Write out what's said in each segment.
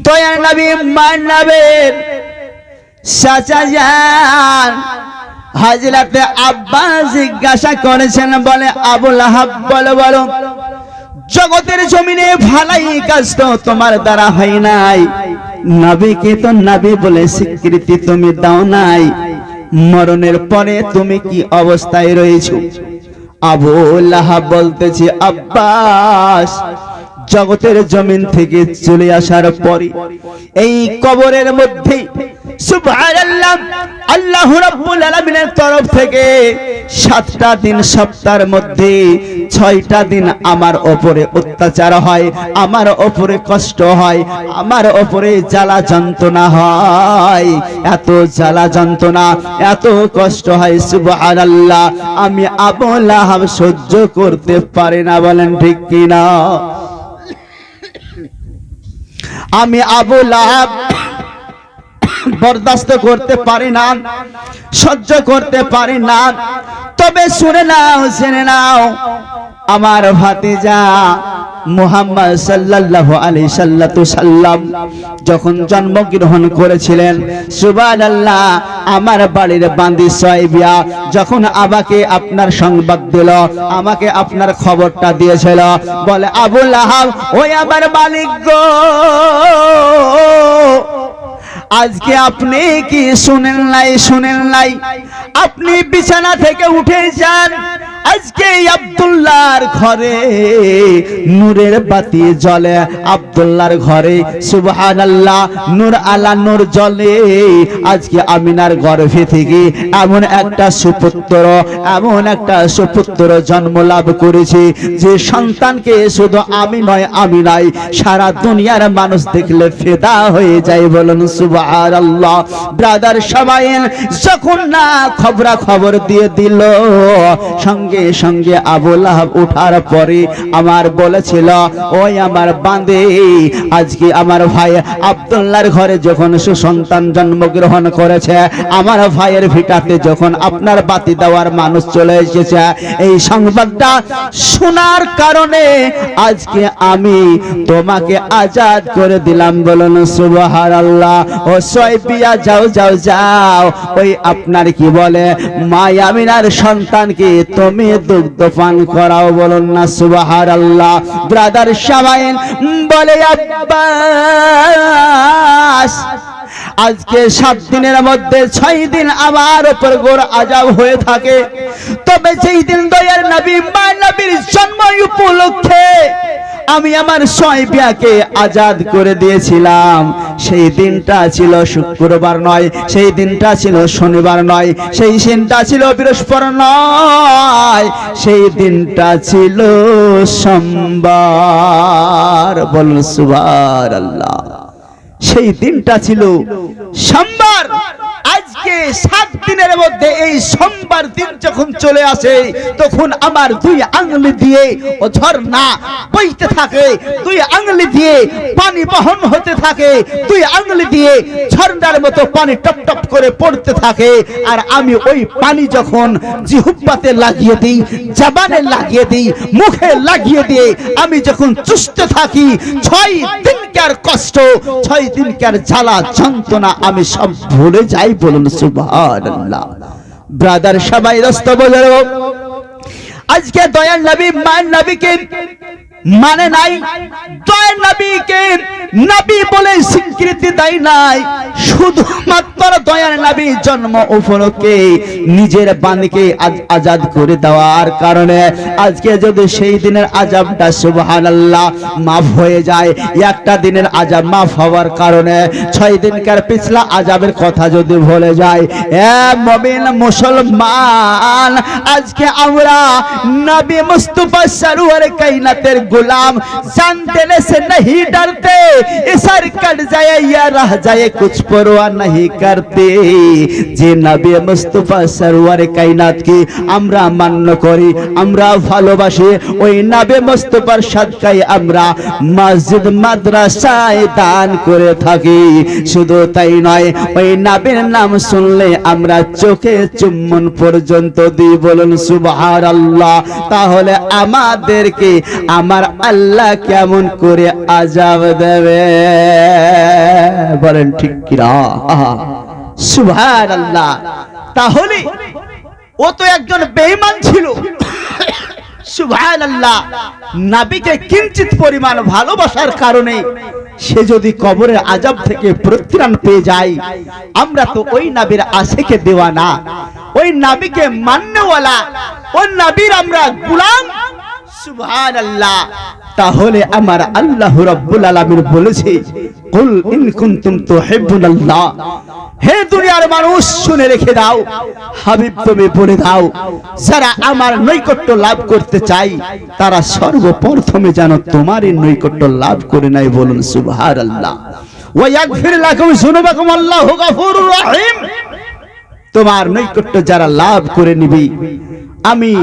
দয়ার নবী মানবের চাচা যান হযরতে আব্বাস জিজ্ঞাসা করেছেন, বলে আবুল আহাব বলো বলো, জগতের জমিনে ভালাই কাজ তো তোমার দ্বারা হয় নাই, নবীকে তো নবী বলে স্বীকৃতি তুমি দাও নাই, মরণের পরে তুমি কি অবস্থায় রয়েছো? আবুল আহাব বলতেছে, আব্বাস জগতের জমিন থেকে চলে আসার পরে এই কবরের মধ্যে সুবহানাল্লাহ আল্লাহ রাব্বুল আলামিনের তরফ থেকে 7টা দিন সপ্তাহের মধ্যে 6টা দিন আমার উপরে অত্যাচার হয়, আমার উপরে কষ্ট হয়, আমার উপরে জ্বালা যন্ত্রণা হয়, এত জ্বালা যন্ত্রণা এত কষ্ট হয় সুবহানাল্লাহ, আমি আবুল আহাব সহ্য করতে পারি না। বলেন ঠিক কিনা? আমি আবুল আহাব বরদাস্ত করতে পারি না, সহ্য করতে পারি না। তবে শুনে নাও, জেনে নাও, আমার ভাতিজা মুহাম্মদ সাল্লাল্লাহু আলাইহি সাল্লাম যখন জন্মগ্রহণ করেছিলেন, সুবহানাল্লাহ, আমার বাড়ির বান্দি সাইবিয়া যখন আমাকে আপনার সংবাদ দিল, আমাকে আপনার খবরটা দিয়েছিল, বলে আবুল আহাব ওই আমার মালিক গো, আজকে আপনি কি শুনেন নাই? শুনেন নাই? আপনি বিছানা থেকে উঠে যান, আজকে আব্দুল্লাহর ঘরে নূরের বাতি জ্বলে, আব্দুল্লাহর ঘরে সুবহানাল্লাহ নূর আলা নূর জ্বলে। আজকে আমিনার গর্ভে থেকে এমন একটা সুপুত্র জন্ম লাভ করেছে, যে সন্তানকে শুধু আমি নয়, আমি নাই, সারা দুনিয়ার মানুষ দেখলে ফিদা হয়ে যায়। বলুন সুবহানাল্লাহ। ব্রাদার সামাইন যখন না খবর দিয়ে দিল, সঙ্গে সঙ্গে আবুল আহাব উঠার পরে আমার বলেছিল, ওই আমার বান্দে, আজকে আমার ভাই আব্দুল্লাহর ঘরে যখন সুসন্তান জন্মগ্রহণ করেছে, আমার ভাইয়ের ভিটাতে যখন আপনার বাতি দেওয়ার মানুষ চলে এসেছে, এই সংবাদটা শোনার কারণে আজকে আমি তোমাকে আজাদ করে দিলাম। বলুন সুবহানাল্লাহ। ও সাইবিয়া যাও যাও যাও, ওই আপনার কি বলে মা আমিনার সন্তানকে তুমি দুগ্ধ পান করাও। বলুন না সুবহানাল্লাহ। ব্রাদার সামাইন বলে, আব্বাস আজকে 7 দিনের মধ্যে 6 দিন আমার উপর ঘোর আযাব হয়ে থাকে, তবে যেই দিন দয়ার নবী মা নবীর জন্ম উপলক্ষে আমি আমার সাইবিয়াকে আজাদ করে দিয়েছিলাম, সেই দিনটা ছিল শুক্রবার নয়, সেই দিনটা ছিল শনিবার নয়, সেই দিনটা ছিল বৃহস্পতিবার নয়, সেই দিনটা ছিল সোমবার। বলুন সুবহানাল্লাহ। সেই দিনটা ছিল সোমবার। আজকে 7 দিনের মধ্যে এই সোমবার দিন যখন চলে আসে, তখন আমার 2 আঙ্গুলি দিয়ে ও ঝর্ণা বইতে থাকে, 2 আঙ্গুলি দিয়ে পানি বহন হতে থাকে, 2 আঙ্গুলি দিয়ে ঝর্ণার মতো পানি টপ টপ করে পড়তে থাকে। আর আমি ওই পানি যখন জিহ্বাতে লাগিয়ে দিই, জবানে লাগিয়ে দিই, মুখে লাগিয়ে দিয়ে আমি যখন চুষতে থাকি, 6 দিনকার কষ্ট, 6 দিনকার জ্বালা যন্ত্রণা আমি সব ভুলে যাই। বলুন সুবহানাল্লাহ। ব্রাদার সবাই দোস্ত বলো, আজকে দয়ার নবী মান নবীকে মানে নাই, দয়ার নবীকে নবী বলে স্বীকৃতি দেয় নাই, শুধুমাত্র দয়ার নবী জন্ম উপলক্ষে নিজের বান্দীকে আজাদ করে দেওয়ার কারণে আজকে যদি সেই দিনের আযাবটা সুবহানাল্লাহ মাফ হয়ে যায়, একটা দিনের আযাব মাফ হওয়ার কারণে 6 দিনকার পিছলা আযাবের কথা যদি ভুলে যায়, এ মুমিন মুসলমান, আজকে আমরা নবী মুস্তাফা সরওয়ার কায়নাতের गुलाम जान देने से नहीं डरते, सर कट जाए या रह जाए कुछ परवाह नहीं करते। जे नबी मुस्तफा सरवर कायनात की আমরা মান্য করি, আমরা ভালোবাসি, ওই নবী মুস্তাফার সাদকায় আমরা মসজিদ মাদ্রাসায় দান করে থাকি। শুধু তাই নয়, ওই নবীর নাম শুনলে আমরা চোখে চুম্বন পর্যন্ত দিই। বলুন সুবহানাল্লাহ। তাহলে আমাদেরকে আমার আল্লাহ কেমন করে আযাব দেবে? বলেন ঠিক কিনা? সুবহানাল্লাহ। তাহলে ও তো একজন বেঈমান ছিল। সুবহানাল্লাহ। নবীকে কিঞ্চিত পরিমাণ ভালোবাসার কারণে সে যদি কবরের আযাব থেকে পরিত্রাণ পেয়ে যায়, আমরা তো ওই নবীর আশিকে দেওয়ানা, ওই নবীকে মাননেওয়ালা, ওই নবীর আমরা গোলাম। সুবহানাল্লাহ। তাহলে আমার আল্লাহ রাব্বুল আলামিন বলেছে, কুল ইন কুনতুম তুহিব্বুনাল্লাহ, হে দুনিয়ার মানুষ শুনে রেখে দাও, হাবিব তুমি বলে দাও, যারা আমার নৈকট্য লাভ করতে চাই তারা সর্বপ্রথমে যেন তোমারই নৈকট্য লাভ করে নাই। বলুন সুবহানাল্লাহ। ওয়া ইয়াগফির লাকুম যুনুবাকুম, আল্লাহু গফুরুর রহিম। তোমার নৈকট্য যারা লাভ করে নিবে, আমি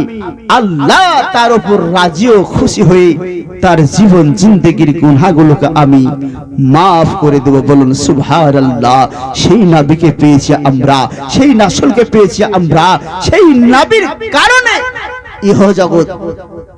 আল্লাহ তার উপর রাজি ও খুশি হয়ে তার জীবন জিন্দেগির গুনাহগুলোকে আমি মাফ করে দেব। বলুন সুবহানাল্লাহ। সেই নবীকে পেয়েছি আমরা, সেই রাসূলকে পেয়েছি আমরা, সেই নবীর কারণে ইহ জগৎ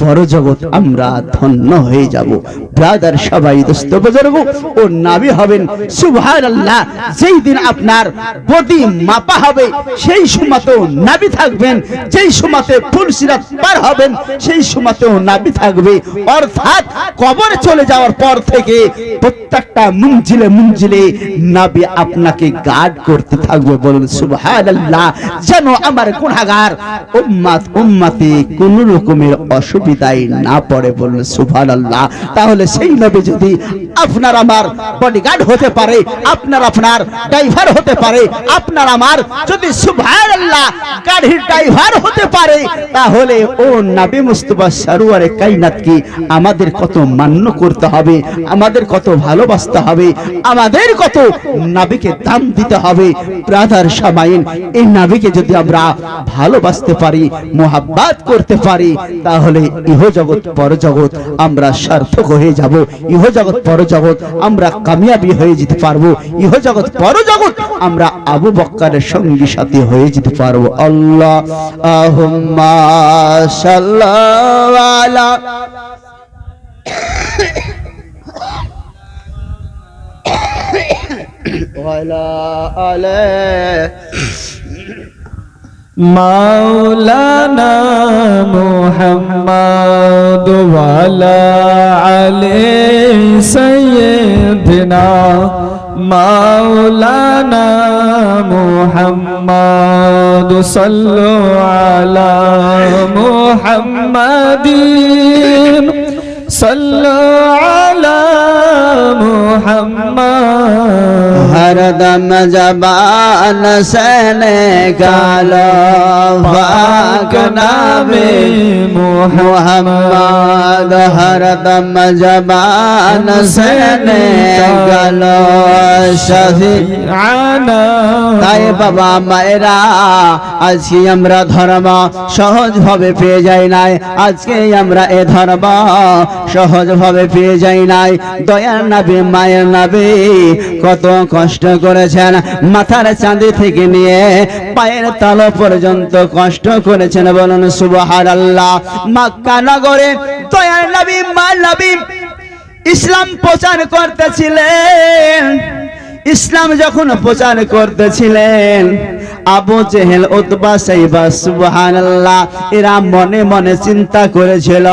পরজগৎ আমরা ধন্য হয়ে যাব। ব্রাদার সবাই দোস্ত বুজুর্গ, ও নবী হবেন। সুবহানাল্লাহ। যেই দিন আপনার বডি মাপা হবে সেই সময়তেও নবী থাকবেন, যেই সময়তে ফুলসিরাত পার হবেন সেই সময়তেও নবী থাকবে। অর্থাৎ কবরে চলে যাওয়ার পর থেকে প্রত্যেকটা মঞ্জিলে মঞ্জিলে নবী আপনাকে গার্ড করতে থাকবে। বলুন সুবহানাল্লাহ। যেন আমার গুনাহগার উম্মতে কোন রকমের অসুবিধায় না পড়ে। বলুন সুবহানাল্লাহ। তাহলে সেই নবী যদি আপনার আমার বডিগার্ড হতে পারে, আপনার ড্রাইভার হতে পারে, আপনার আমার যদি সুবহানাল্লাহ গাড়ির ড্রাইভার হতে পারে, তাহলে ও নবী মুস্তাফা সরওয়ারে কায়নাত কি আমাদের কত মান্য করতে হবে, আমাদের কত ভালোবাসতে হবে, আমাদের কত নবীকে দাম দিতে হবে। ব্রাদার সামাইন, এই নবীকে যদি আমরা ভালোবাসতে পারি, মোহাব্বত করতে পারি, তাহলে ইহ জগৎ পরজগৎ আমরা সার্থক হয়ে যাব। ইহ জগৎ পরজগৎ আমরা কামিয়াবি হয়ে যেতে পারবো। ইহ জগৎ পরজগৎ আমরা আবু বকরের সঙ্গী সাথী হয়ে যেতে পারবো। আল্লাহুম্মা সাল্লি আলা ওয়ালা আলা মাওলানা মুহাম্মদ ওয়ালা আলি সাইয়্যিদিনা মাওলানা মুহাম্মদ সাল্লু আলা মুহাম্মাদিন সাল্লু আলা মুহাম্মদ। हरदम जबान से निकालो पाक नामे मुहम्मद, हरदम जबान से निकालो शफीआना। তাই বাবা মায়েরা, আজকে আমরা ধর্ম সহজ ভাবে পেয়ে যাই নাই, আজকে আমরা এ ধর্ম সহজ ভাবে পেয়ে যাই নাই। দয়ার নবী মায়ের নবী কত কষ্ট করেছেন, মাথার চাঁদি থেকে নিয়ে পায়ের তালু পর্যন্ত কষ্ট করেছেন। বলুন সুবহানাল্লাহ। মক্কা নগরে দয়ার নবী মা নবী ইসলাম প্রচার করতেছিলেন। ইসলাম যখন প্রচার করতেছিলেন, আবু জেহেল উতবা সাইবা সুবহানাল্লাহ এরা মনে মনে চিন্তা করেছিল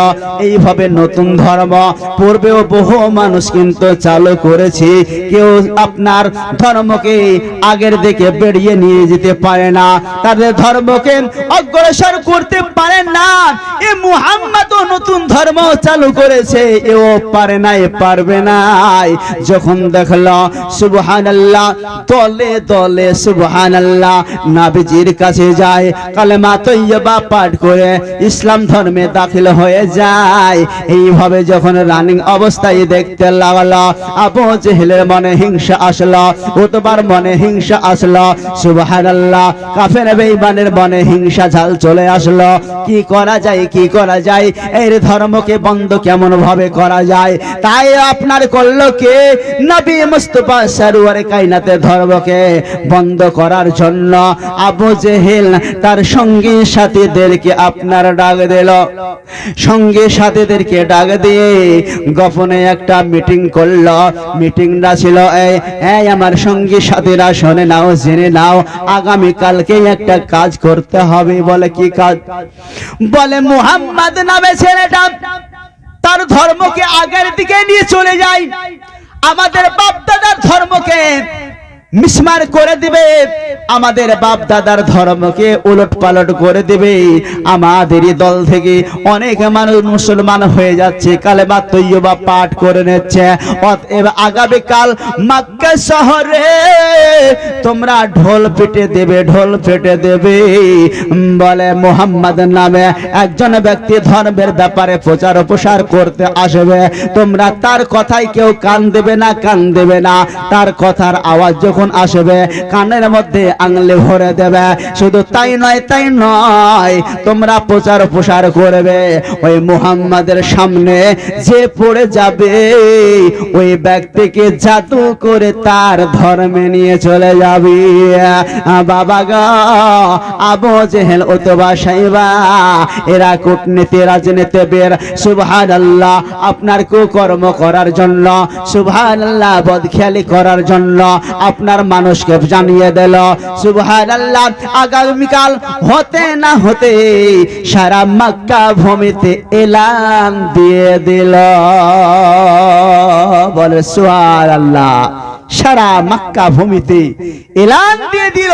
এইভাবে নতুন ধর্ম পূর্বেও বহু মানুষ কিন্তু চালু করেছে, কেউ আপনার ধর্মকে আগের দিকে বেরিয়ে নিয়ে যেতে পারে না, তাদের ধর্মকে অগ্রসর করতে পারে না। এ মুহাম্মদও নতুন ধর্ম চালু করেছে, এও পারে না, পারবে না। যখন দেখলো সুবহানাল্লাহ দলে দলে সুবহানাল্লাহ নবীজির কাছে যায়, কালেমা তৈয়বা পাঠ করে ইসলাম ধর্মে দাখিল হয়ে যায়। এইভাবে যখন রানিং অবস্থায় দেখতে লাগলো, আবু জেহেলের মনে হিংসা আসলো, উতবার মনে হিংসা আসলো, সুবহানাল্লাহ কাফের বেঈমানের মনে হিংসা ঝাল চলে আসলো। কি করা যায়, কি করা যায়, এই ধর্মকে বন্ধ কেমন ভাবে করা যায়? তাই আপনার করলো কে? নবী মুস্তাফা সরওয়ারে কায়নাতের ধর্মকে বন্ধ করার জন্য আবু জেহেল তার সঙ্গী সাথীদেরকে আপনার ডাক দিল। সঙ্গী সাথীদেরকে ডাক দিয়ে গোপনে একটা মিটিং করলো। মিটিংটা ছিল এই আমার সঙ্গী সাথীরা শুনে নাও, জেনে নাও, আগামী কালকে একটা কাজ করতে হবে। বলে কি কাজ? বলে মুহাম্মদ নামে ছেলেটা তার ধর্মকে আগের দিকে নিয়ে চলে যায়, আমাদের বাপ দাদার ধর্মকে মিসমার করে দিবে, আমাদের বাপ দাদার ধর্মকে উলট পালট করে দিবে। আমাদেরই দল থেকে অনেক মানুষ মুসলমান হয়ে যাচ্ছে, কালেমা তৈয়বা পাঠ করে নিচ্ছে। অতএব আগামীকাল মক্কা শহরে তোমরা ঢোল পেটে দেবে, ঢোল পেটে দেবে। বলে মুহাম্মদ নামে একজন ব্যক্তি ধর্মের ব্যাপারে প্রচার প্রসার করতে আসবে, তোমরা তার কথায় কেউ কান দেবে না, কান দেবে না। তার কথার আওয়াজ যখন আসবে কানের মধ্যে আঙুলে ভরে দেবে। শুধু তাই নয়, তাই নয়, তোমরা প্রচার প্রসার করবে ওই মুহাম্মাদের সামনে যে পড়ে যাবে ওই ব্যক্তিকে জাদু করে তার ধর্মে নিয়ে চলে যাবে। বাবা গো, আবু জেহেল উতবা সাইবা এরা কূটনীতি রাজনীতিবিদ, সুবহানাল্লাহ, আপনার কুকর্ম করার জন্য, সুবহানাল্লাহ, বদখেয়ালি করার জন্য আপনার মানুষকে জানিয়ে দিল। সুবহানাল্লাহ, আগামীকাল হতে না হতে সারা মক্কা ভূমিতে এলান দিয়ে দিল। বলে সুবহানাল্লাহ, সারা মক্কা ভূমিতে এলান দিয়ে দিল।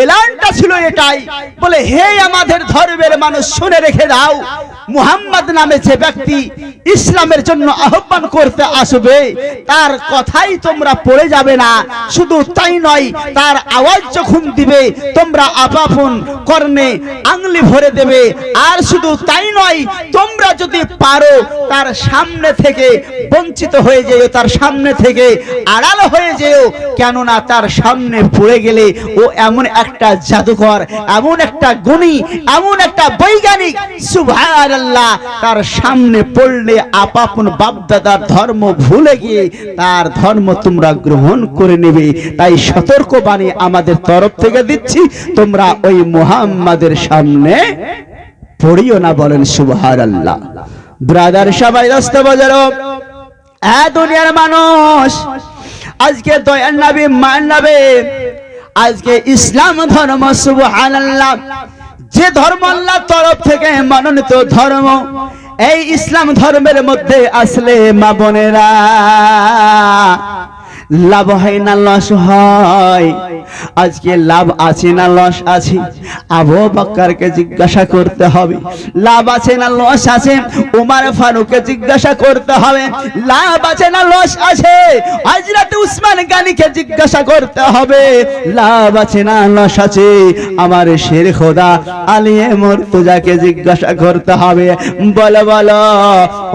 এলানটা ছিল এটাই, বলে হে আমাদের ধর্মের মানুষ, শুনে রেখে দাও, মুহাম্মদ নামে যে ব্যক্তি ইসলামের জন্য আহ্বান করতে আসবে তার কথাই তোমরা পড়ে যাবে না। শুধু তাই নয়, তার আওয়াজ যখন দিবে তোমরা আপন কর্ণে আঙ্গুলি ভরে দেবে। আর শুধু তাই নয়, তোমরা যদি পারো তার সামনে থেকে বঞ্চিত হয়ে যেও, তার সামনে থেকে আড়াল হয়ে যেও, কেননা তার সামনে পড়ে গেলে ও এমন একটা জাদুকর, এমন একটা গুণী, এমন একটা বৈজ্ঞানিক, সুবহানাল্লাহ, তার সামনে পড়লে আপন বাপদাদার ধর্ম ভুলে গিয়ে তার ধর্ম তোমরা গ্রহণ করে নেবে। তাই সতর্কবাণী আমাদের তরফ থেকে দিচ্ছি, তোমরা ওই মুহাম্মাদের সামনে পড়িও না। বলেন সুবহানাল্লাহ। ব্রাদার সবাই রাস্তা বাজারো, দুনিয়ার মানুষ, আজকে দয়ার নবী, মান নবী, আজকে ইসলাম ধর্ম, সুবহানাল্লাহ, যে ধর্ম আল্লাহর তরফ থেকে মনোনীত ধর্ম, এই ইসলাম ধর্মের মধ্যে আসলে মা বোনেরা লাভ হয় না লস হয়। আজকে লাভ আছে না লস আছে? আবু বকরকে জিজ্ঞাসা করতে হবে লাভ আছে না লস আছে। উমর ফারুককে জিজ্ঞাসা করতে হবে লাভ আছে না লস আছে। হযরত উসমান গনিকে জিজ্ঞাসা করতে হবে লাভ আছে না লস আছে। আমার শের খোদা আলী মুর্তজাকে জিজ্ঞাসা করতে হবে, বলো বলো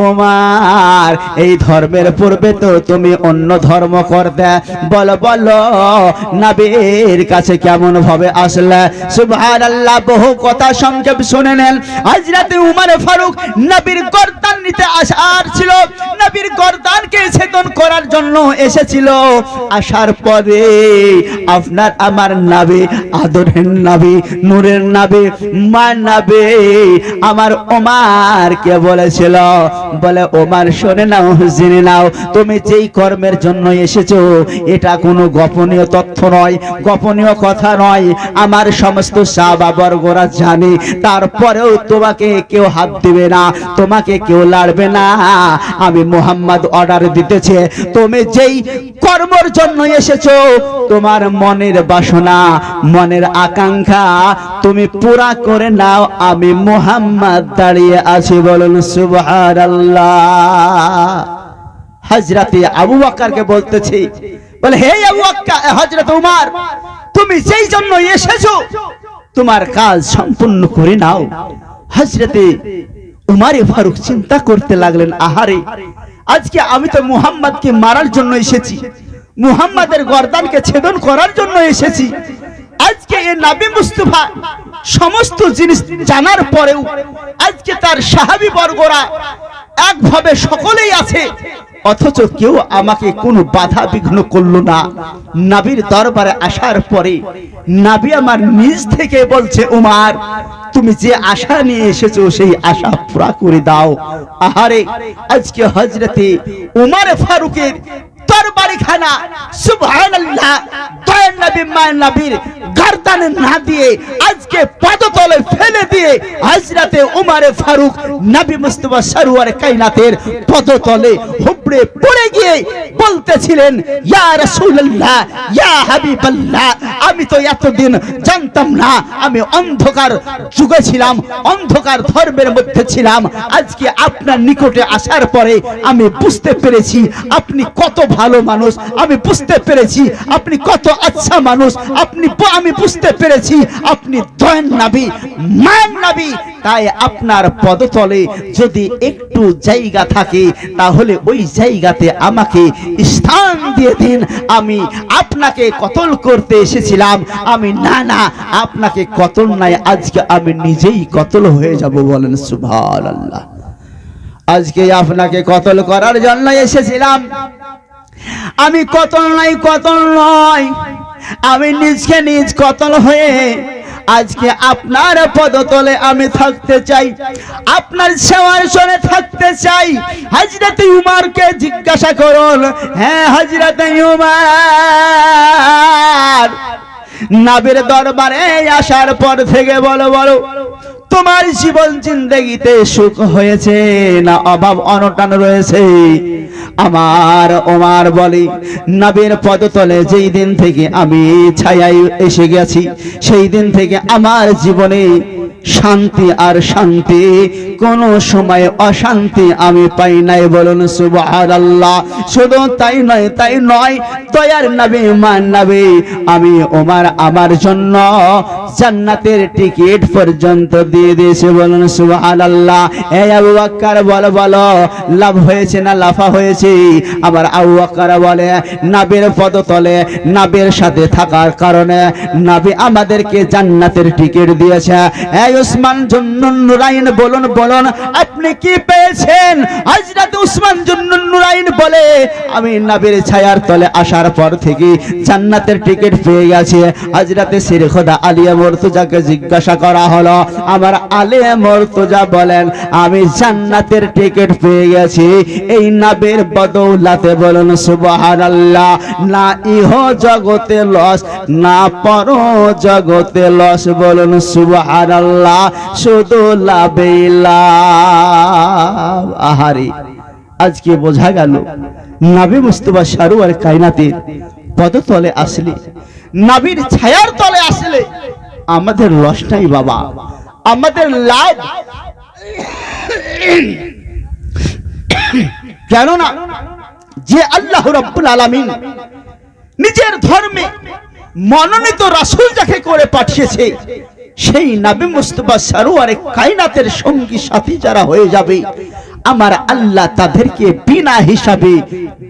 উমর, এই ধর্মের পূর্বে তো তুমি অন্য ধর্ম করতে, বলো বলো নবীর কাছে কেমন ভাবে আসলে? সুবহানাল্লাহ, বহু কথা সংক্ষেপ শুনে নেন। হযরত উমর ফারুক নবীর গর্দান নিতে আসার ছিল, নবীর গর্দানকে ছেদন করার জন্য এসেছিল। আসার পরে আপনার আমার নবী, আদরের নবী, নূরের নবী, মা নবী আমার ওমরকে বলেছিল, বলে ওমর শুনে নাও, জেনে নাও, তুমি যেই কর্মের জন্য এসেছো এটা কোনো গোপনীয় তথ্য নয়, গোপনীয় কথা নয়, আমার সমস্ত সাহাবা বর্গরা জানে। তারপরেও তোমাকে কেউ হাত দিবে না, তোমাকে কেউ লাড়বে না। আমি মুহাম্মদ অর্ডার দিতেছে, তুমি যেই কর্মের জন্য এসেছো তোমার মনের বাসনা, মনের আকাঙ্ক্ষা তুমি পুরা করে নাও। আমি মুহাম্মদ দাঁড়িয়ে আছি। বলুন সুবহানাল্লাহ। হযরত আবু বকরকে বলতেছি, বলে হে আবু বকর, হযরত উমর, তুমি যেই জন্য এসেছো তোমার কাজ সম্পূর্ণ করে নাও। হযরত উমর ফারুক চিন্তা করতে লাগলেন, আহারে, আজকে আমি তো মুহাম্মদকে মারার জন্য এসেছি, মুহাম্মাদের গর্দানকে ছেদন করার জন্য এসেছি। আজকে এই নবী মুস্তাফা সমস্ত জিনিস জানার পরেও আজকে তার সাহাবী বর্গরা একভাবে সকলেই আছে, অথচ কেউ আমাকে কোনো বাধা বিঘ্ন করলো না। নবীর দরবারে আসার পরে নবী আমার নিজ থেকে বলছে, উমার তুমি যে আশা নিয়ে এসেছো সেই আশা পুরা করে দাও। আহারে আজকে হযরতে উমর ফারুকের দরবারে খানা সুবহানাল্লাহ দয়ার নবী মায়ের নবীর গর্দানে না দিয়ে আজকে পদতলে ফেলে দিয়ে হযরতে উমর ফারুক নবী মুস্তাফা সরওয়ার কায়নাতের পদতলে হুবড়ে পড়ে গিয়ে বলতেছিলেন, ইয়া রাসূলুল্লাহ ইয়া হাবিবাল্লাহ, আমি তো এতদিন জানতাম না, আমি অন্ধকার যুগে ছিলাম, অন্ধকার ধর্মের মধ্যে ছিলাম। আজকে আপনার নিকটে আসার পরে আমি বুঝতে পেরেছি আপনি কত ভালো মানুষ, আমি বুঝতে পেরেছি আপনি কত আচ্ছা মানুষ, আমি বুঝতে পেরেছি আপনি দয়ার নবী মায়ের নবী। তাই আপনার পদতলে যদি একটু জায়গা থাকে তাহলে ওই জায়গাতে আমাকে স্থান দিয়ে দিন, আমি আপনাকে কতল করতে এসেছিলাম, আমি না আপনাকে কতল নাই, আজকে আমি নিজেই কতল হয়ে যাব। বলেন সুবহানাল্লাহ। আজকে আপনাকে কতল করার জন্য এসেছিলাম, আমি কতল নয়, আমি নিজকে নিজ কতল হয়ে আজকে আপনার পদতলে আমি থাকতে চাই, আপনার সিংহাসনে থাকতে চাই। হযরতে উমরকে জিজ্ঞাসা করুন, হ্যাঁ হযরতে উমর নবীর দরবারে আসার পর থেকে বলো তোমার জীবন জিন্দেগিতে সুখ হয়েছে না অভাব অনটন রয়েছে? আমার ওমর বলে, নবীর পদতলে যেই দিন থেকে আমি ছায়ায় এসে গেছি সেই দিন থেকে আমার জীবনে শান্তি আর শান্তি, কোন সময় অশান্তি আমি পাই নাই। বলুন সুবহানাল্লাহ। শুধু তাই নয় দয়ার নবী মান নবী আমি ওমর আমার জন্য জান্নাতের টিকিট পর্যন্ত দিয়ে দিয়েছে। বলুন সুবহানাল্লাহ। এই আবু বকর বলো লাভ হয়েছে না লাফা হয়েছে? আবার আবু বকর বলে, নবীর পদতলে নবীর সাথে থাকার কারণে নবী আমাদেরকে জান্নাতের টিকিট দিয়েছে। এই উসমান জুন্নুন নুরাইন বলুন আপনি কি পেয়েছেন? হযরত উসমান জুন্নুন নুরাইন বলে, আমি নবীর ছায়ার তলে আসার পর থেকে জান্নাতের টিকিট পেয়ে গেছি। হযরতে শিরখোদা আলিয়া মুর্তজাকে জিজ্ঞাসা করা হলো, আমার আলিয়া মুর্তজা বলেন আমি জান্নাতের টিকিট পেয়ে গেছি এই নবীর বদৌলতে। বলুন সুবহানাল্লাহ। না ইহ জগতে লস না পর জগতে লস। বলুন সুবহানাল্লাহ। শুধু লাভই লাভ। আহারে আজকে বোঝা গেল নবী মুস্তাফা সরওয়ার কায়নাতের পদতলে আসলে, নবীর ছায়ার তলে আসলে আমাদের লস নাই বাবা, আমাদের লাভ। কেননা যে আল্লাহ রাব্বুল আলামিন নিজের ধর্মে মনোনীত রাসূল যাকে করে পাঠিয়েছে সেই নবী মুস্তাফা সরওয়ারে কায়নাতের সঙ্গী সাথী যারা হয়ে যাবে আমার আল্লাহ তাদেরকে বিনা হিসাবে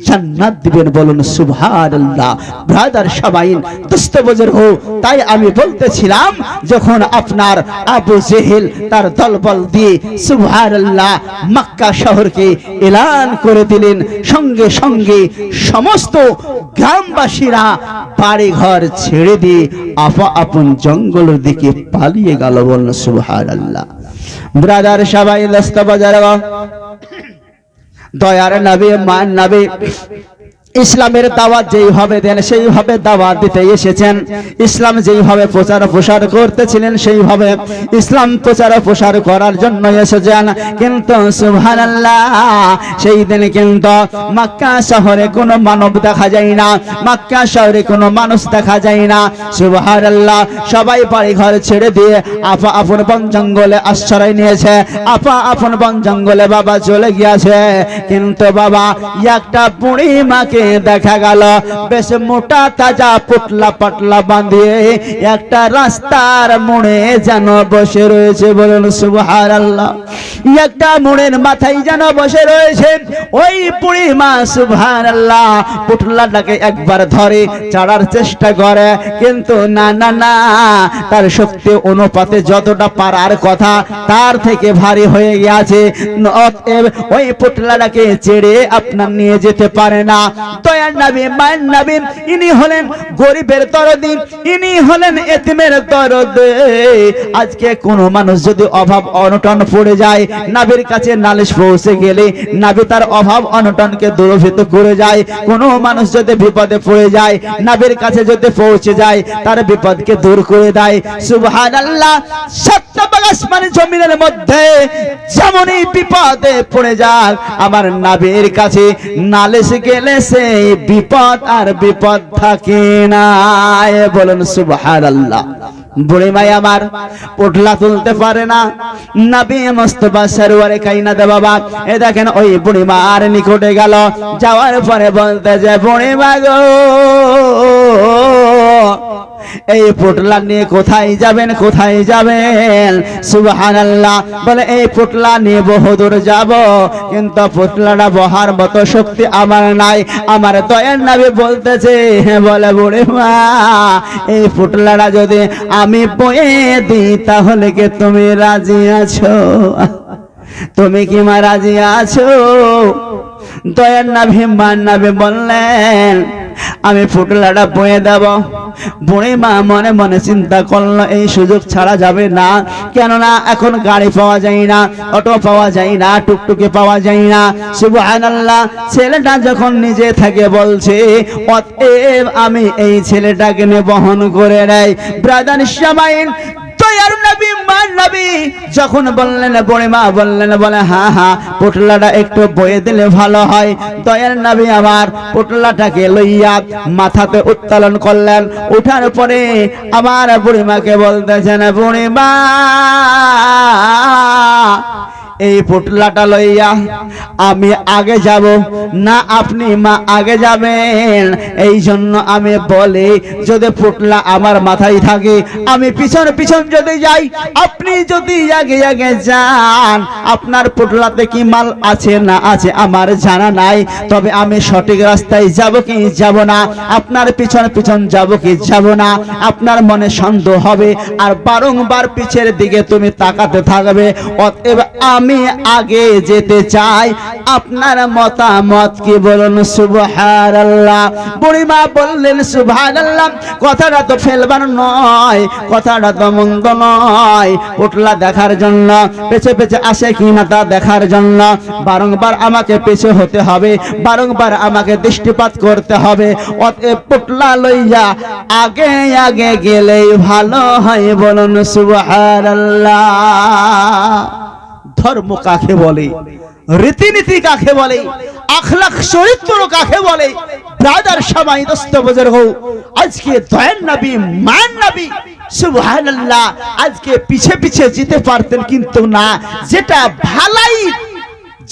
জান্নাত দিবেন। বলুন সুবহানাল্লাহ। ব্রাদার সাবাইন দোস্ত বুজুর্গ হো, তাই আমি বলতেছিলাম যখন আপনার আবু জেহেল তার দলবল দিয়ে সুবহানাল্লাহ মক্কা শহরকে এলান করে দিলেন, সঙ্গে সঙ্গে সমস্ত গ্রামবাসীরা বাড়ি ঘর ছেড়ে দিয়ে আপন জঙ্গলের দিকে পালিয়ে গেল। বলুন সুবহানাল্লাহ। ব্রাদার সাবাইন দোস্ত বুজুর্গ, দয়ার নবী মান নবী ইসলামের দাওয়াত যেইভাবে দেন সেইভাবে দাওয়াত দিতে এসেছেন। ইসলাম যেইভাবে প্রচার প্রসার করতেছিলেন সেইভাবে ইসলাম প্রচার প্রসার করার জন্য এসেছেন। কিন্তু সুবহানাল্লাহ সেই দিন কিন্তু মক্কা শহরে কোনো মানব দেখা যায় না, মক্কা শহরে কোনো মানুষ দেখা যায় না। সুবহানাল্লাহ। সবাই বাড়ি ঘর ছেড়ে দিয়ে আপন বন জঙ্গলে আশ্রয় নিয়েছে, আপন বন জঙ্গলে বাবা চলে গিয়েছে। কিন্তু বাবা একটা বুড়ি মাকে দেখা গেল বেশ মোটা তাজা পুটলা পাটলা বাঁধিয়ে একটা রাস্তার মোড়ে যেন বসে রয়েছে। বলুন সুবহানাল্লাহ। একটা মোড়ের মাথায় যেন বসে রয়েছে ওই বুড়ি মা। সুবহানাল্লাহ। পুটলাটাকে একবার ধরে ছাড়ার চেষ্টা করে, কিন্তু না না না, তার শক্তি অনুপাতে যতটা পারার কথা তার থেকে ভারী হয়ে গেছে। ওই পুটলাটাকে ছেড়ে আপনার নিয়ে যেতে পারে না। দয়ার নবী মায়ের নবী ইনি হলেন গরিবের দরদি, ইনি হলেন এতিমের দরদি। আজকে কোন মানুষ যদি অভাব অনটন পড়ে যায়, নবীর কাছে নালিশ পৌঁছে গেলে নবী তার অভাব অনটনকে দূরীভূত করে যায়। কোন মানুষ যদি বিপদে পড়ে যায়, নবীর কাছে যদি পৌঁছে যায়, তার বিপদকে দূর করে দেয়। সুবহানাল্লাহ। সত্যবাগ আসমানি জমিনের মধ্যে যেমনই বিপদে পড়ে যাক, আমার নবীর কাছে নালিশ গেলে সেই বিপদ আর বিপদ থাকে না। বলুন সুবহানাল্লাহ। বুড়ি মাই আমার পুটলা তুলতে পারে না। নবী মুস্তাফা সরওয়ারে কায়নাত বাবা এ দেখেন ওই বুড়ি মার নিকটে গেল, যাওয়ার পরে বলতে যে বুড়ি মা গো, এই পুটলা নিয়ে কোথায় যাবেন, কোথায় যাবেন? সুবহানাল্লাহ। বলে এই পুটলা নিয়ে বহুদূর যাব, কিন্তু পুটলাটা বহার মতো শক্তি আমার নাই। আমার দয়ার নবী বলতেছে, বলে বুড়ি মা এই পুটলাটা যদি আমি বয়ে দিই তাহলে কি তুমি রাজি আছো? তুমি কি মা রাজি আছো? দয়ার নবী মান নবী বললেন আমি পুটলাটা বয়ে দেব। বুড়ি মা মনে মনে চিন্তা করলো এই সুযোগ ছাড়া যাবে না, কেননা এখন গাড়ি পাওয়া যায় না, অটো পাওয়া যায় না, টুকটুকি পাওয়া যায় না। সুবহানাল্লাহ। ছেলেটা যখন নিজে থাকে বলছে, অতএব আমি এই ছেলেটাকে নিয়ে বহন করে নেই। ব্রাদার সামাইন দয়ার নবী মান নবী যখন বললেন, বুড়ি মা বললেন, বলে হ্যাঁ হ্যাঁ পুটলাটা একটু বয়ে দিলে ভালো হয়। দয়ার নবী আমার পুটলাটাকে লইয়া মাথাতে উত্তোলন করলেন। উঠার পরে আমার বুড়ি মাকে বলতেছেন, বুড়ি মা এই পুটলাটা লইয়া আমি আগে যাব না আপনি মা আগে যাবেন? এই জন্য আমি বলি যদি পুটলা আমার মাথায় থাকে, আমি পিছন পিছন যদি যাই, আপনি যদি আগে আগে যান, আপনার পুটলাতে কি মাল আছে না আছে আমার জানা নাই, তবে আমি সঠিক রাস্তায় যাব কি যাব না, আপনার পিছন পিছন যাব কি যাব না, আপনার মনে সন্দেহ হবে আর বারংবার পিছের দিকে তুমি তাকাতে থাকবে। অতএব আমি আগে যেতে চাই, আপনার মতামত কি বলুন? সুবহানাল্লাহ। বুড়িমা বললেন সুবহানাল্লাহ। কথাটা তো ফেলবার নয়, কথাটা তো মন্দ নয়। পুটলা দেখার জন্য পেছে পেছে আসে কিনা তা দেখার জন্য বারংবার আমাকে পেছে হতে হবে, বারংবার আমাকে দৃষ্টিপাত করতে হবে। অতএব পুটলা লইয়া আগে আগে গেলেই ভালো হয়। বলুন সুবহানাল্লাহ। ধর্ম কাকে বলে, রীতিনীতি কাকে বলে, আখলাক চরিত্র কাকে বলে? ব্রাদার সবাই দোস্ত বুজুর্গ, আজকে দয়ার নবী মান নবী সুবহানাল্লাহ আজকে পিছে পিছে যেতে পারতেন, কিন্তু না, যেটা ভালাই,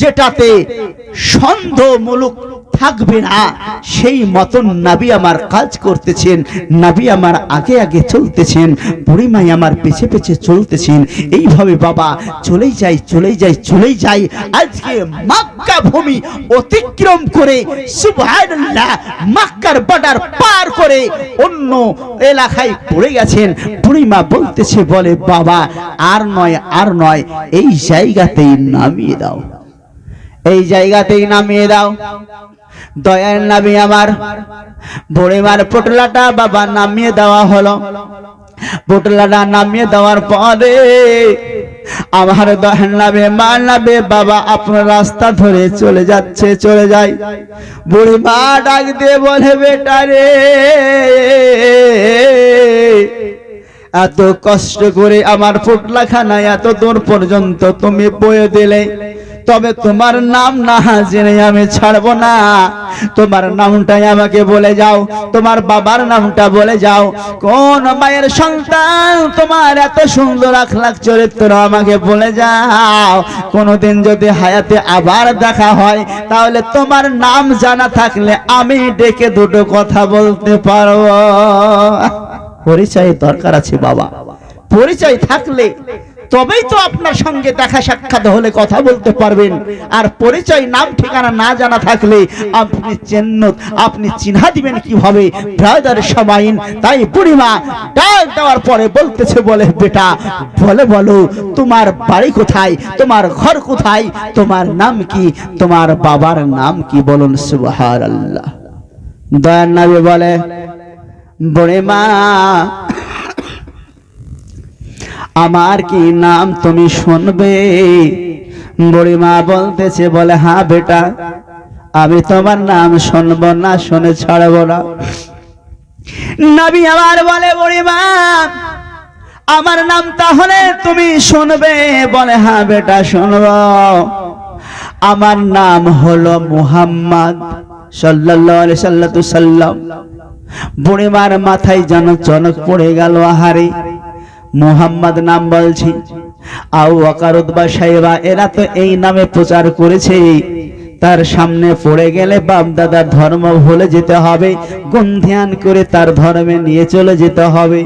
যেটাতে সন্দেহমূলক থাকবে না, সেই মতন নবী আমার কাজ করতেছেন, নবী আমার আগে আগে চলতেছেন, বুড়িমাই আমার পেছে পেছে চলতেছেন। এইভাবে বাবা চলেই যাই চলেই যাই চলেই যাই। আজকে মক্কা ভূমি অতিক্রম করে সুবহানাল্লাহ মক্কার বর্ডার পার করে অন্য এলাকায় পড়ে গেছেন। বুড়িমা বলতেছে, বলে বাবা আর নয় আর নয়, এই জায়গাতেই নামিয়ে দাও, এই জায়গাতেই নামিয়ে দাও। দয়ার নবী আমার বুড়িমার পুটলাটা বাবা নামিয়ে দেওয়া হলো। পুটলাটা নামিয়ে দেওয়ার পরে আমার দয়ার নবী মান নবী বাবা আপনার রাস্তা ধরে চলে যাচ্ছে, চলে যায়। বুড়িমা ডাক দিয়ে বলে, বেটা রে, এত কষ্ট করে আমার পুটলাখানা এত দূর পর্যন্ত তুমি বয়ে দিলে, তবে তোমার নাম না জেনে আমি ছাড়বো না। তোমার নামটাই আমাকে বলে যাও, তোমার বাবার নামটা বলে যাও। কোন মায়ের সন্তান তোমার এত সুন্দর আখলাক চরিত্র আমাকে বলে যাও। কোনদিন যদি হায়াতে আবার দেখা হয় তাহলে তোমার নাম জানা থাকলে আমি ডেকে দুটো কথা বলতে পারবো। পরিচয় দরকার আছে বাবা, পরিচয় থাকলে তবেই তো আপনার সঙ্গে দেখা সাক্ষাৎ হলে কথা বলতে পারবেন। আর পরিচয় নাম ঠিকানা না জানা থাকলে আপনি চিহ্না দিবেন কিভাবে? ব্রাদার সবাইন। তাই বুড়িমা ডাক দেওয়ার পরে বলতেছে, বলে বেটা বলে বলো তোমার বাড়ি কোথায়, তোমার ঘর কোথায়, তোমার নাম কি, তোমার বাবার নাম কি? বলুন সুবহানাল্লাহ। দয়ার নবী বলে, বুড়িমা আমার কি নাম তুমি শুনবে? বুড়িমা বলতেছে, বলে হ্যাঁ বেটা, আমি তোমার নাম শুনবো না, শুনে ছাড়বো না। নবী আমার বলে, বুড়িমা আমার নাম তাহলে তুমি শুনবে? বলে হ্যাঁ বেটা শুনবো। আমার নাম হলো মুহাম্মদ সাল্লাল্লাহু আলাইহি সাল্লাম। বুড়িমার মাথায় যেন চনক পড়ে গেল। আহারে মুহাম্মদ নাম বলছি, আবু বকর উতবা সাহেবা এরা তো এই নামে প্রচার করেছে। তার সামনে পড়ে গেলে বাপ দাদার ধর্ম ভুলে যেতে হবে, গুণ ধ্যান করে তার ধর্মে নিয়ে চলে যেতে হবে।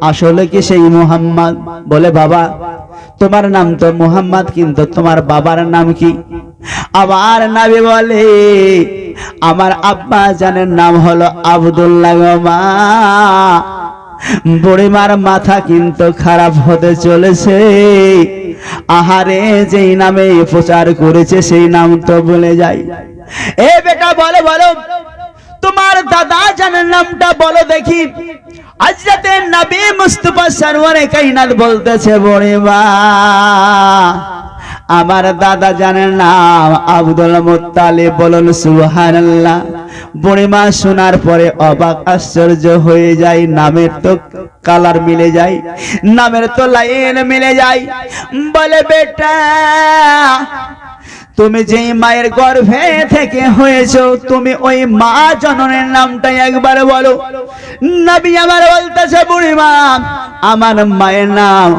আসলে কি সেই মুহাম্মদ? বলে বাবা তোমার নাম তো মুহাম্মদ, কিন্তু তোমার বাবার নাম কি? আমার নবী বলে, আমার আব্বা জানের নাম হলো আব্দুল্লাহ। মা বুড়িমার মাথা কিন্তু খারাপ হতে চলেছে। আহারে যেই নামে প্রচার করেছে সেই নাম তো বলে যাই। এ বেটা বলো বলো তোমার দাদা জানের নামটা বলো দেখি। হযরতে নবী মুস্তাফা সরওয়ারে কায়নাত বলতেছে, বুড়িমা আমার দাদা জানের নাম আব্দুল মুত্তালিব। বলুন সুবহানাল্লাহ। বুড়িমা শোনার পরে অবাক আশ্চর্য হয়ে যায়। নামের তো কালার মিলে যায়, নামের তো লাইন মিলে যায়। বলে বেটা তুমি যেই মায়ের গর্ভে থেকে হয়েছো, তুমি ওই মা জননের নামটাই একবার বলো। নবী আমার বলতেছে, বুড়িমা আমার মায়ের নাম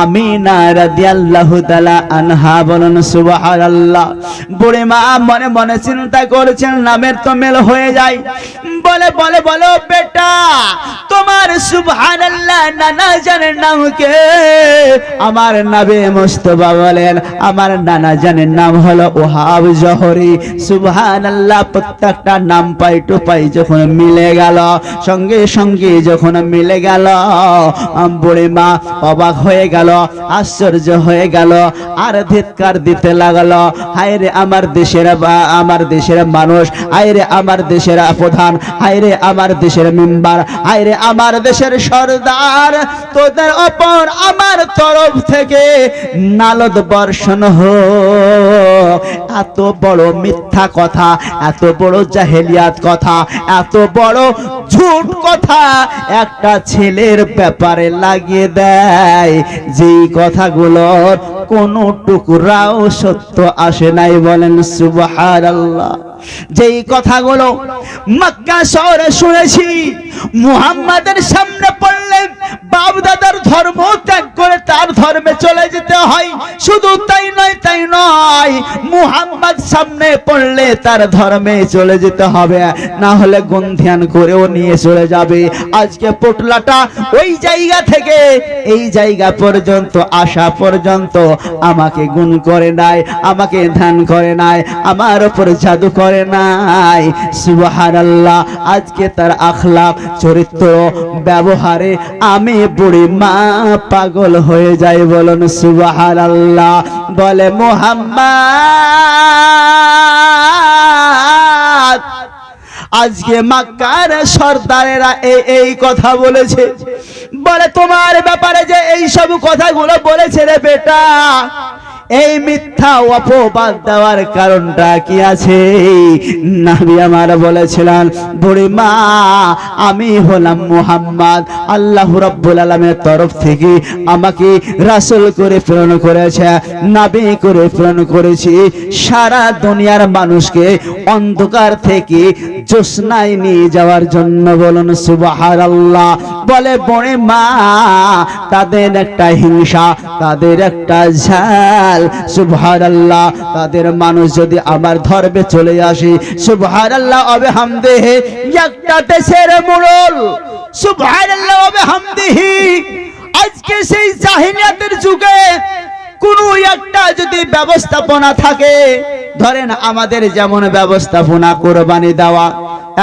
আমিনা রাদিয়াল্লাহু তাআলা আনহা। বলুন সুবহানাল্লাহ। বুড়িমা মনে মনে চিন্তা করছেন, নামের তো মেল হয়ে যায়। বলে বলে বলো বেটা তোমার সুবহানাল্লাহ নানা জানের নাম কে? আমার নবী মুস্তাফা বলেন, আমার নানা জানের নাম হলো ওহাব জহরি। সুবহানাল্লাহ। প্রত্যেকটা নাম পাই টু পাই যখন মিলে গেল, সঙ্গে সঙ্গে যখন মিলে গেল, বুড়িমা অবাক হয়ে গেল, আশ্চর্য হয়ে গেল, আর ধিক্কার দিতে লাগলো। হায় রে আমার দেশের মানুষ, হায় রে আমার দেশের প্রধান, হায় রে আমার দেশের মেম্বার, হায় রে আমার দেশের সরদার, তোদের ওপর আমার তরফ থেকে নালদ বর্ষণ হোক। এত বড় মিথ্যা কথা, এত বড় জাহেলিয়াত কথা, এত বড় ঝুট কথা একটা ছেলের ব্যাপারে লাগিয়ে দেয়, যেই কথাগুলোর কোনো টুকরাও সত্য আসে নাই। বলেন সুবহানাল্লাহ। যেই কথাগুলো মক্কা শহরে শুনেছি, মুহাম্মাদের সামনে পড়লে বাপ দাদার ধর্ম ত্যাগ করে তার ধর্মে চলে যেতে হয়। শুধু তাই নয়, মুহাম্মদ সামনে পড়লে তার ধর্মে চলে যেতে হবে, না হলে গুণ ধ্যান করেও নিয়ে চলে যাবে। আজকে পোটলাটা ওই জায়গা থেকে এই জায়গা পর্যন্ত আসা পর্যন্ত আমাকে গুণ করে নাই, আমাকে ধ্যান করে নাই, আমার উপর জাদু করে নাই। সুবহানাল্লাহ। আজকে তার আখলাক চরিত্র ব্যবহারে আমি বুড়ি মা পাগল হয়ে যাই। বলুন সুবহানাল্লাহ। বলে মুহাম্মদ আজকে মক্কার সরদারেরা এই কথা বলেছে। বলে তোমার ব্যাপারে যে এই সব কথাগুলো বলেছে রে বেটা, এই মিথ্যা অপবাদ দেওয়ার কারণটা কি আছে? নবী আমার বলেছিলেন, বুড়ি মা, আমি হলাম মুহাম্মদ, আল্লাহ রাব্বুল আলামিনের তরফ থেকে আমাকে রাসূল করে প্রেরণ করেছে, নবী করে প্রেরণ করেছি সারা দুনিয়ার মানুষকে অন্ধকার থেকে জ্যোৎস্নায় নিয়ে যাওয়ার জন্য। বলুন সুবহানাল্লাহ। বলে বুড়ি মা, তাদের একটা হিংসা, তাদের একটা ঝাল, সুবহানাল্লাহ। তাদের মানুষ যদি আমার ধর্মে চলে আসে, সুবহানাল্লাহ ওয়া বিহামদিহি, একটা দেশের মোড়ল, সুবহানাল্লাহ ওয়া বিহামদিহি, আজকে সেই জাহিলিয়াতের যুগে কোন একটা যদি ব্যবস্থাপনা থাকে, ধরেন আমাদের যেমন ব্যবস্থাপনা কোরবানি দেওয়া,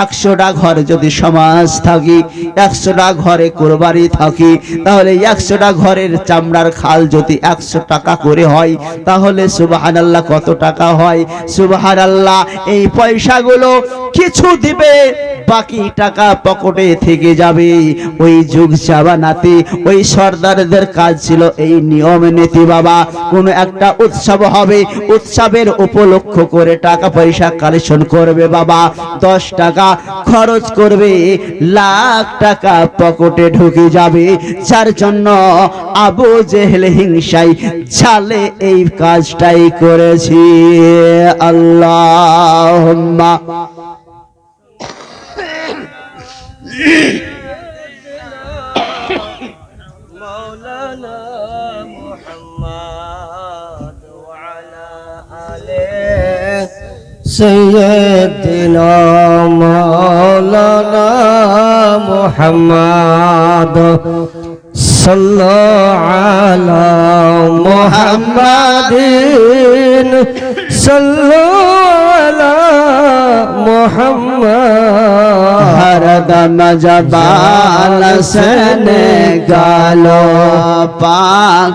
100টা ঘর যদি সমাজ থাকি, 100টা ঘরে কোরবানি থাকি, তাহলে 100টা ঘরের চামড়ার খাল যদি 100 টাকা করে হয়, তাহলে সুবহানাল্লাহ কত টাকা হয়? সুবহানাল্লাহ। এই পয়সাগুলো কিছু দিবে, বাকি টাকা পকেটে থেকে যাবে। ওই যুগ জামানাতে ওই সর্দারদের কাজ ছিল এই নিয়ম নীতি বাবা। কোন একটা উৎসব হবে, উৎসবের উপলক্ষ করে টাকা পয়সা কালেকশন করবে বাবা, 10 টাকা খরচ করবে, লাখ টাকা পকেটে ঢুকে যাবে। যার জন্য আবু জেহেল হিংসাই ঝালে এই কাজটাই করেছি। আল্লাহুম্মা مولانا محمد وعلى آله سيدنا مولانا محمد صلى على محمد صلى على محمد हरदम जबान से गालो पाक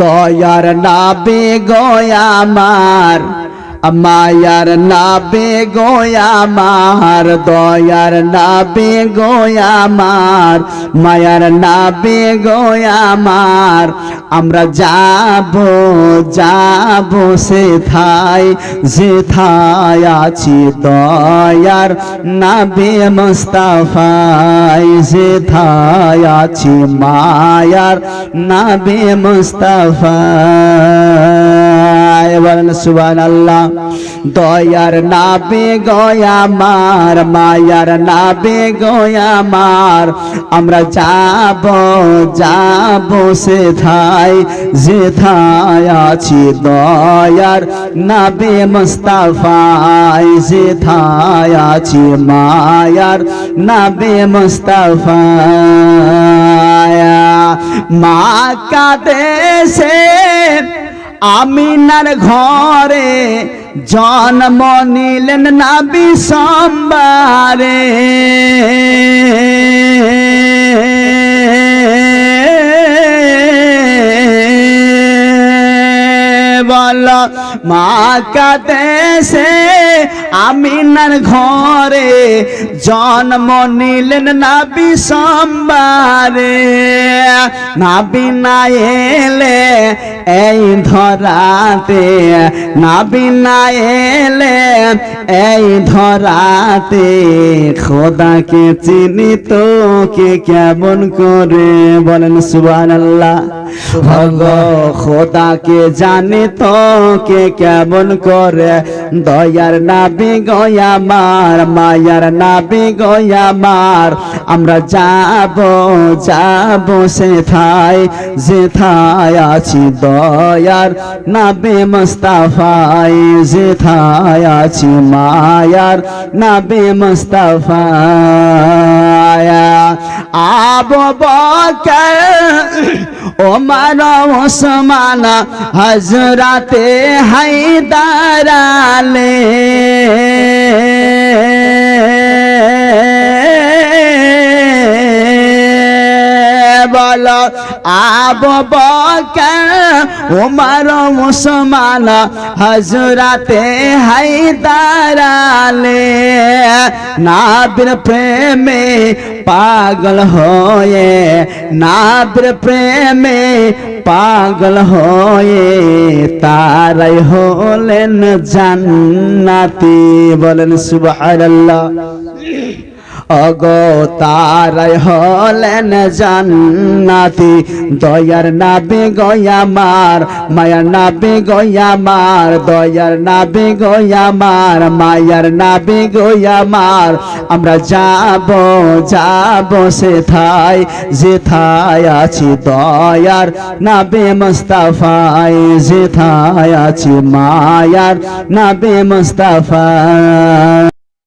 দয়ার নাবি গোয়ামার, মায়ার নাবি গোয়ামার, দয়ার নাবি গোয়ামার, মায়ার নাবি গোয়ামার। আমরা যাব যাব সেথায় যেথায় আছি দয়ার নাবি মুস্তাফায়, যেথায় আছি মায়ার নাবি মুস্তাফায়। বলেন সুবহানাল্লাহ। দয়ার নাবি গোয়ামার, মায়ার নাবি গোয়ামার। আমরা যাব যাব সেথায় যেথায় আছি দয়ার নাবি মুস্তাফায়, যেথায় আছি মায়ার নাবি মুস্তাফায়। মা কাদেশে আমিনার ঘরে জন্ম নিলেন নবী সোমবারে। বলো মা কাদেশে আমিনার ঘরে জন্ম নিলেন নবী সোমবারে। নবী না এলে এই ধরাতে, নবী না এলে এই ধরাতে, খোদাকে চিনি তো কে কেমন করে। বলেন সুবহানাল্লাহ। খোদাকে জানি তো কে কেমন করে। দয়ার নাবি গোয়ামার, মায়ার নাবি গোয়ামার। আমরা যাব যাব সেথায় যেথায় আছি দয়ার নাবি মুস্তাফায়, যেথায় আছি মায়ার নাবি মুস্তাফায়। আবু বকর ওমর ওসমান হযরতে হায়দার আলী, বলো আবু বকর ওমর ওসমান হযরতে হায়দার আলী নবীর প্রেমে পাগল হয়ে নবীর প্রেমে পাগল হয়ে তারাই হলেন জান্নাতি বলেন সুবহানাল্লাহ অগো তারাই হলেন জান্নাতি দয়ার নবী গোয়ামার মায়ার নবী গোয়ামার দয়ার নবী গোয়ামার মায়ার নবী গোয়ামার আমরা যাব সেথায় যেথায় আছি দয়ার নবী মুস্তাফায় যেথায় আছি মায়ার নবী মুস্তাফা